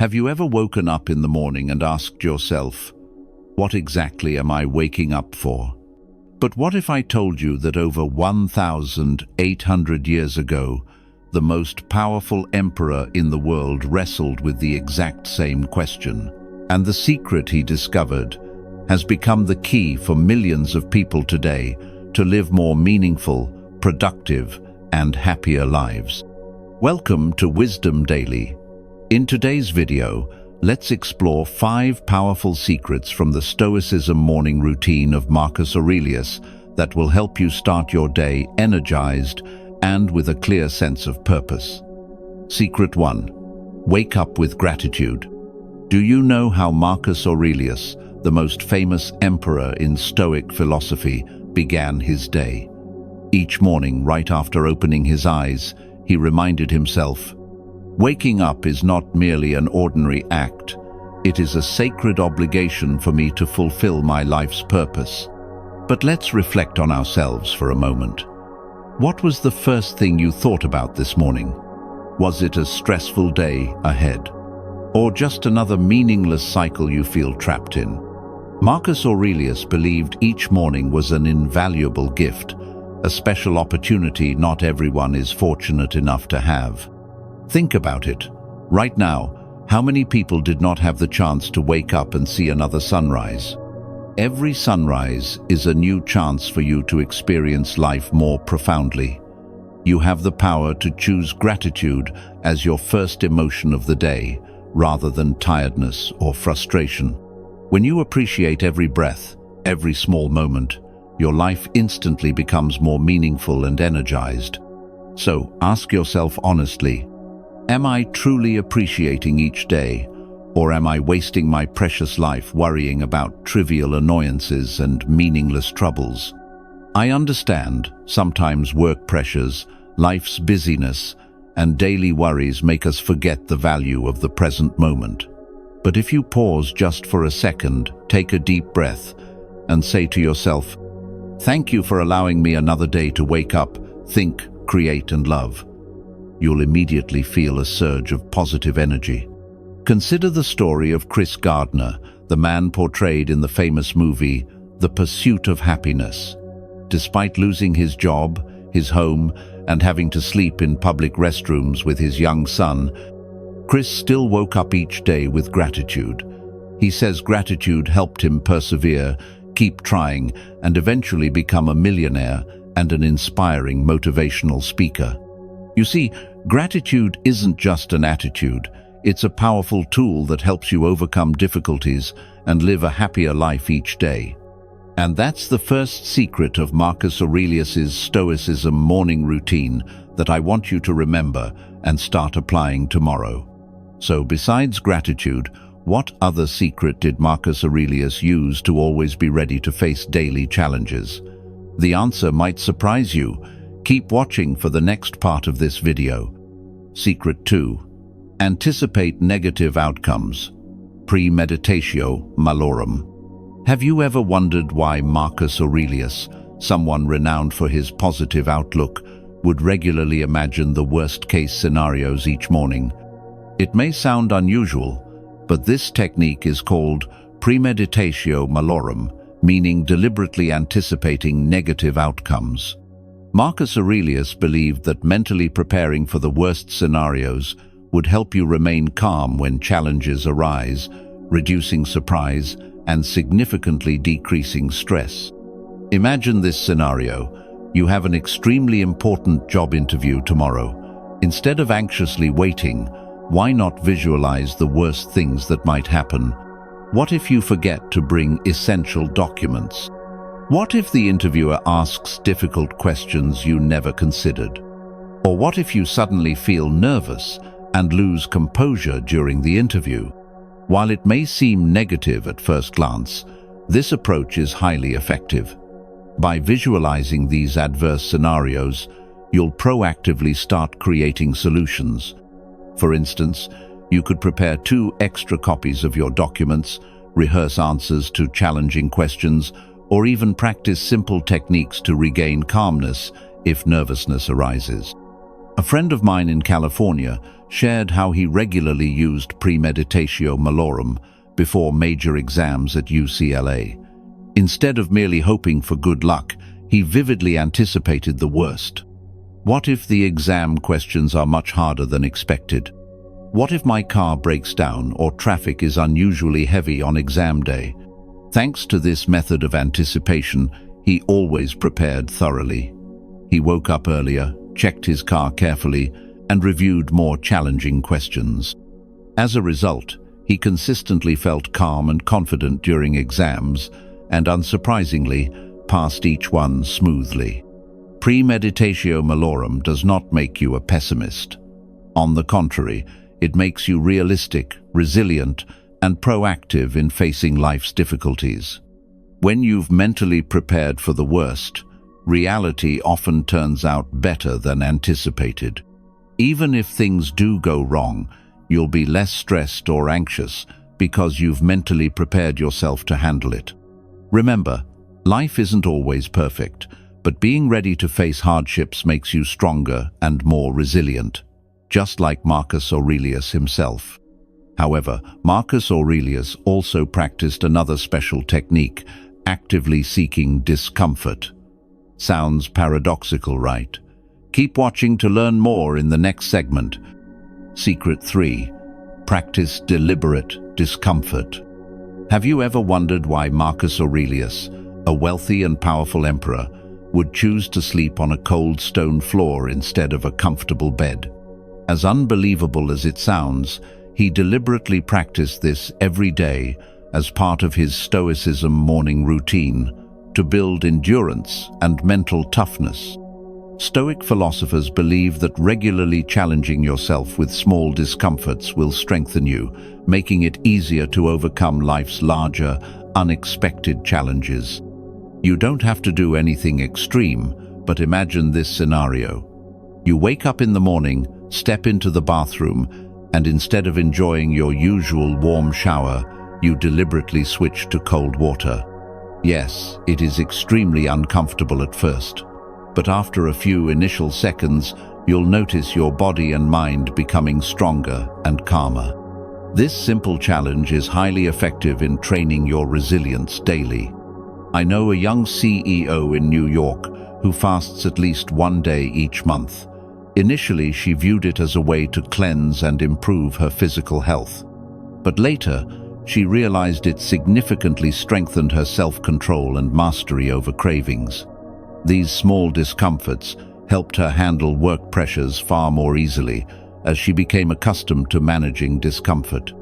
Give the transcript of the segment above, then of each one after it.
Have you ever woken up in the morning and asked yourself, what exactly am I waking up for? But what if I told you that over 1,800 years ago, the most powerful emperor in the world wrestled with the exact same question, and the secret he discovered has become the key for millions of people today to live more meaningful, productive, and happier lives? Welcome to Wisdom Daily. In today's video, let's explore 5 powerful secrets from the Stoicism morning routine of Marcus Aurelius that will help you start your day energized and with a clear sense of purpose. Secret 1. Wake up with gratitude. Do you know how Marcus Aurelius, the most famous emperor in Stoic philosophy, began his day? Each morning, right after opening his eyes, he reminded himself, "Waking up is not merely an ordinary act. It is a sacred obligation for me to fulfill my life's purpose." But let's reflect on ourselves for a moment. What was the first thing you thought about this morning? Was it a stressful day ahead? Or just another meaningless cycle you feel trapped in? Marcus Aurelius believed each morning was an invaluable gift, a special opportunity not everyone is fortunate enough to have. Think about it. Right now, how many people did not have the chance to wake up and see another sunrise? Every sunrise is a new chance for you to experience life more profoundly. You have the power to choose gratitude as your first emotion of the day, rather than tiredness or frustration. When you appreciate every breath, every small moment, your life instantly becomes more meaningful and energized. So ask yourself honestly, am I truly appreciating each day, or am I wasting my precious life worrying about trivial annoyances and meaningless troubles? I understand sometimes work pressures, life's busyness, and daily worries make us forget the value of the present moment. But if you pause just for a second, take a deep breath, and say to yourself, "Thank you for allowing me another day to wake up, think, create, and love," you'll immediately feel a surge of positive energy. Consider the story of Chris Gardner, the man portrayed in the famous movie, The Pursuit of Happiness. Despite losing his job, his home, and having to sleep in public restrooms with his young son, Chris still woke up each day with gratitude. He says gratitude helped him persevere, keep trying, and eventually become a millionaire and an inspiring motivational speaker. You see, gratitude isn't just an attitude. It's a powerful tool that helps you overcome difficulties and live a happier life each day. And that's the first secret of Marcus Aurelius's Stoicism morning routine that I want you to remember and start applying tomorrow. So besides gratitude, what other secret did Marcus Aurelius use to always be ready to face daily challenges? The answer might surprise you. Keep watching for the next part of this video. Secret 2. Anticipate negative outcomes. Premeditatio malorum. Have you ever wondered why Marcus Aurelius, someone renowned for his positive outlook, would regularly imagine the worst-case scenarios each morning? It may sound unusual, but this technique is called premeditatio malorum, meaning deliberately anticipating negative outcomes. Marcus Aurelius believed that mentally preparing for the worst scenarios would help you remain calm when challenges arise, reducing surprise and significantly decreasing stress. Imagine this scenario. You have an extremely important job interview tomorrow. Instead of anxiously waiting, why not visualize the worst things that might happen? What if you forget to bring essential documents? What if the interviewer asks difficult questions you never considered? Or what if you suddenly feel nervous and lose composure during the interview? While it may seem negative at first glance, this approach is highly effective. By visualizing these adverse scenarios, you'll proactively start creating solutions. For instance, you could prepare 2 extra copies of your documents, rehearse answers to challenging questions, or even practice simple techniques to regain calmness if nervousness arises. A friend of mine in California shared how he regularly used premeditatio malorum before major exams at UCLA. Instead of merely hoping for good luck, he vividly anticipated the worst. What if the exam questions are much harder than expected? What if my car breaks down or traffic is unusually heavy on exam day? Thanks to this method of anticipation, he always prepared thoroughly. He woke up earlier, checked his car carefully, and reviewed more challenging questions. As a result, he consistently felt calm and confident during exams, and unsurprisingly, passed each one smoothly. Premeditatio malorum does not make you a pessimist. On the contrary, it makes you realistic, resilient, and proactive in facing life's difficulties. When you've mentally prepared for the worst, reality often turns out better than anticipated. Even if things do go wrong, you'll be less stressed or anxious because you've mentally prepared yourself to handle it. Remember, life isn't always perfect, but being ready to face hardships makes you stronger and more resilient, just like Marcus Aurelius himself. However, Marcus Aurelius also practiced another special technique, actively seeking discomfort. Sounds paradoxical, right? Keep watching to learn more in the next segment. Secret 3. Practice deliberate discomfort. Have you ever wondered why Marcus Aurelius, a wealthy and powerful emperor, would choose to sleep on a cold stone floor instead of a comfortable bed? As unbelievable as it sounds, he deliberately practiced this every day as part of his Stoicism morning routine to build endurance and mental toughness. Stoic philosophers believe that regularly challenging yourself with small discomforts will strengthen you, making it easier to overcome life's larger, unexpected challenges. You don't have to do anything extreme, but imagine this scenario. You wake up in the morning, step into the bathroom, and instead of enjoying your usual warm shower, you deliberately switch to cold water. Yes, it is extremely uncomfortable at first, but after a few initial seconds, you'll notice your body and mind becoming stronger and calmer. This simple challenge is highly effective in training your resilience daily. I know a young CEO in New York who fasts at least one day each month. Initially, she viewed it as a way to cleanse and improve her physical health. But later, she realized it significantly strengthened her self-control and mastery over cravings. These small discomforts helped her handle work pressures far more easily as she became accustomed to managing discomfort.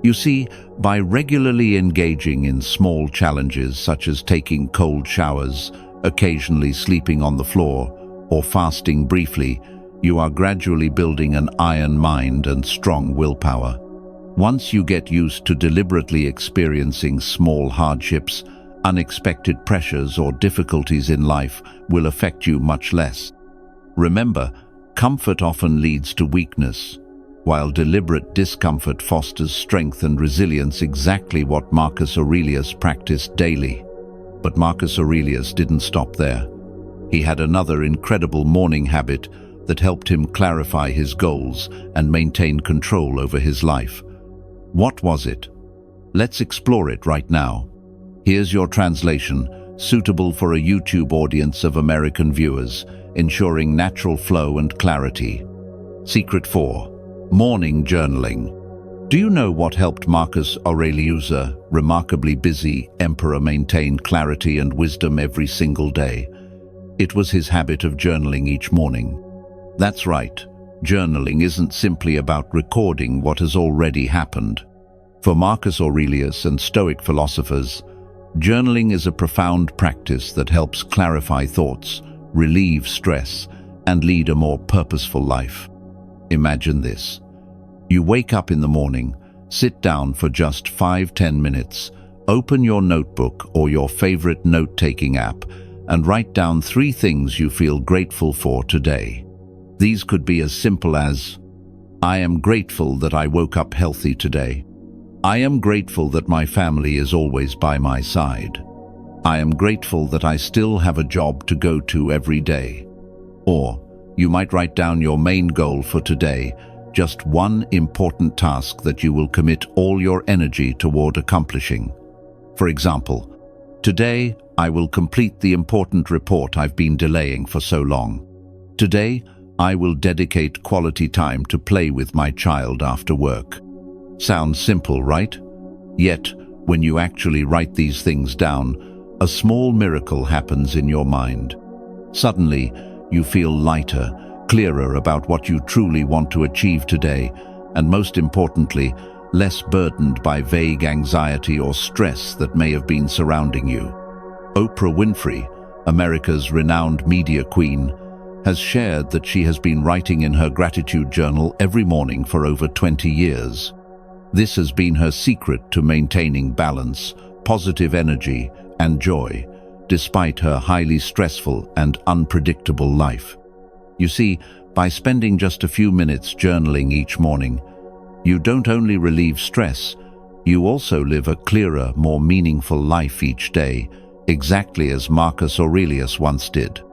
You see, by regularly engaging in small challenges such as taking cold showers, occasionally sleeping on the floor, or fasting briefly, you are gradually building an iron mind and strong willpower. Once you get used to deliberately experiencing small hardships, unexpected pressures or difficulties in life will affect you much less. Remember, comfort often leads to weakness, while deliberate discomfort fosters strength and resilience, exactly what Marcus Aurelius practiced daily. But Marcus Aurelius didn't stop there. He had another incredible morning habit that helped him clarify his goals and maintain control over his life. What was it? Let's explore it right now. Here's your translation, suitable for a YouTube audience of American viewers, ensuring natural flow and clarity. Secret 4. Morning journaling. Do you know what helped Marcus Aurelius, a remarkably busy emperor, maintain clarity and wisdom every single day? It was his habit of journaling each morning. That's right, journaling isn't simply about recording what has already happened. For Marcus Aurelius and Stoic philosophers, journaling is a profound practice that helps clarify thoughts, relieve stress, and lead a more purposeful life. Imagine this. You wake up in the morning, sit down for just 5-10 minutes, open your notebook or your favorite note-taking app, and write down 3 things you feel grateful for today. These could be as simple as, I am grateful that I woke up healthy today. I am grateful that my family is always by my side. I am grateful that I still have a job to go to every day. Or, You might write down your main goal for today, just one important task that you will commit all your energy toward accomplishing. For example, today I will complete the important report I've been delaying for so long. Today I will dedicate quality time to play with my child after work. Sounds simple, right? Yet, when you actually write these things down, a small miracle happens in your mind. Suddenly, you feel lighter, clearer about what you truly want to achieve today, and most importantly, less burdened by vague anxiety or stress that may have been surrounding you. Oprah Winfrey, America's renowned media queen, has shared that she has been writing in her gratitude journal every morning for over 20 years. This has been her secret to maintaining balance, positive energy, and joy, despite her highly stressful and unpredictable life. You see, by spending just a few minutes journaling each morning, you don't only relieve stress, you also live a clearer, more meaningful life each day, exactly as Marcus Aurelius once did.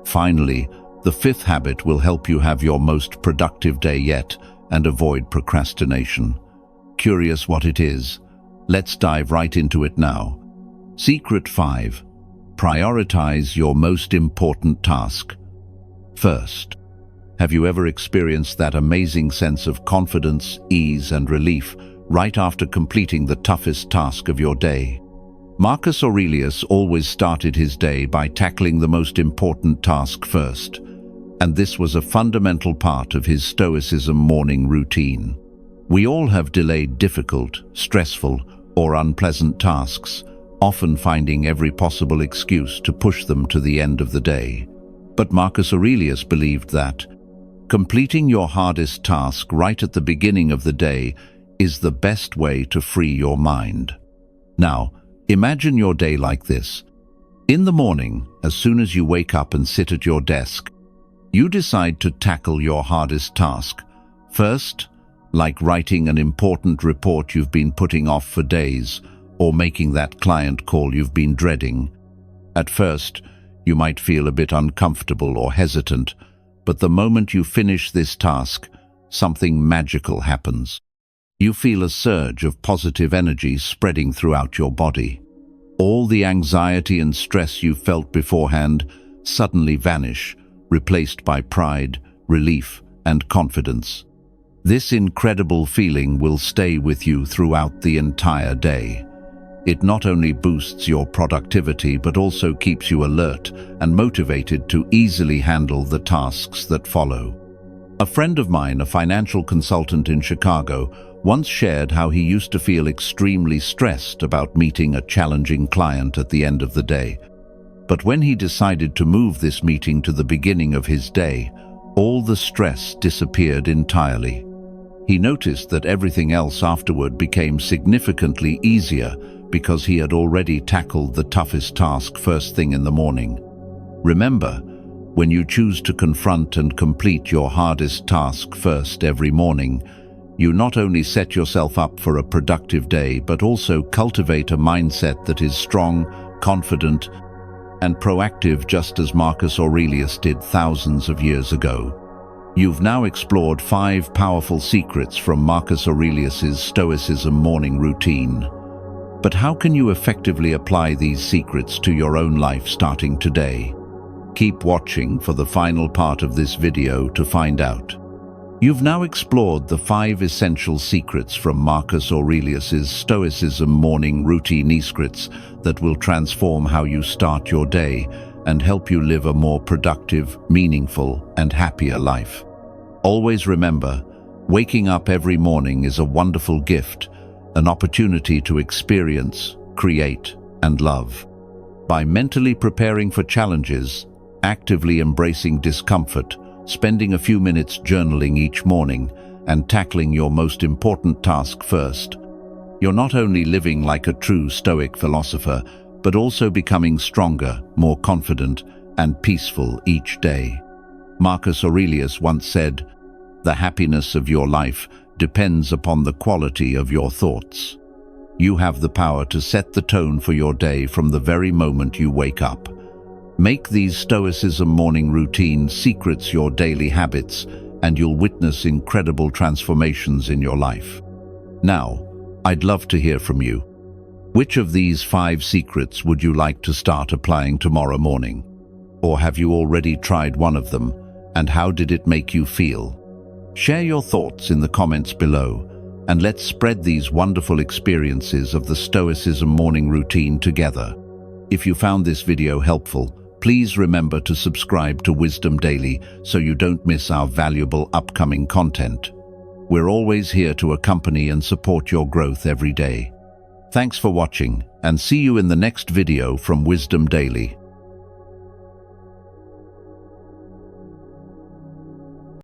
Finally, the fifth habit will help you have your most productive day yet and avoid procrastination. Curious what it is? Let's dive right into it now. Secret 5. Prioritize your most important task. First, have you ever experienced that amazing sense of confidence, ease, and relief right after completing the toughest task of your day? Marcus Aurelius always started his day by tackling the most important task first, and this was a fundamental part of his Stoicism morning routine. We all have delayed difficult, stressful, or unpleasant tasks, often finding every possible excuse to push them to the end of the day. But Marcus Aurelius believed that completing your hardest task right at the beginning of the day is the best way to free your mind. Now, imagine your day like this. In the morning, as soon as you wake up and sit at your desk, you decide to tackle your hardest task. First, like writing an important report you've been putting off for days, or making that client call you've been dreading. At first, you might feel a bit uncomfortable or hesitant, but the moment you finish this task, something magical happens. You feel a surge of positive energy spreading throughout your body. All the anxiety and stress you felt beforehand suddenly vanish, replaced by pride, relief, and confidence. This incredible feeling will stay with you throughout the entire day. It not only boosts your productivity but also keeps you alert and motivated to easily handle the tasks that follow. A friend of mine, a financial consultant in Chicago, once shared how he used to feel extremely stressed about meeting a challenging client at the end of the day. But when he decided to move this meeting to the beginning of his day, all the stress disappeared entirely. He noticed that everything else afterward became significantly easier because he had already tackled the toughest task first thing in the morning. Remember, when you choose to confront and complete your hardest task first every morning, you not only set yourself up for a productive day but also cultivate a mindset that is strong, confident, and proactive, just as Marcus Aurelius did thousands of years ago. You've now explored 5 powerful secrets from Marcus Aurelius's Stoicism morning routine. But how can you effectively apply these secrets to your own life starting today? Keep watching for the final part of this video to find out. You've now explored the 5 essential secrets from Marcus Aurelius's Stoicism morning routine secrets that will transform how you start your day and help you live a more productive, meaningful, and happier life. Always remember, waking up every morning is a wonderful gift, an opportunity to experience, create, and love. By mentally preparing for challenges, actively embracing discomfort, spending a few minutes journaling each morning, and tackling your most important task first, you're not only living like a true Stoic philosopher, but also becoming stronger, more confident, and peaceful each day. Marcus Aurelius once said, "The happiness of your life depends upon the quality of your thoughts." You have the power to set the tone for your day from the very moment you wake up. Make these Stoicism morning routine secrets your daily habits, and you'll witness incredible transformations in your life. Now, I'd love to hear from you. Which of these 5 secrets would you like to start applying tomorrow morning? Or have you already tried one of them, and how did it make you feel? Share your thoughts in the comments below, and let's spread these wonderful experiences of the Stoicism morning routine together. If you found this video helpful, please remember to subscribe to Wisdom Daily so you don't miss our valuable upcoming content. We're always here to accompany and support your growth every day. Thanks for watching, and see you in the next video from Wisdom Daily.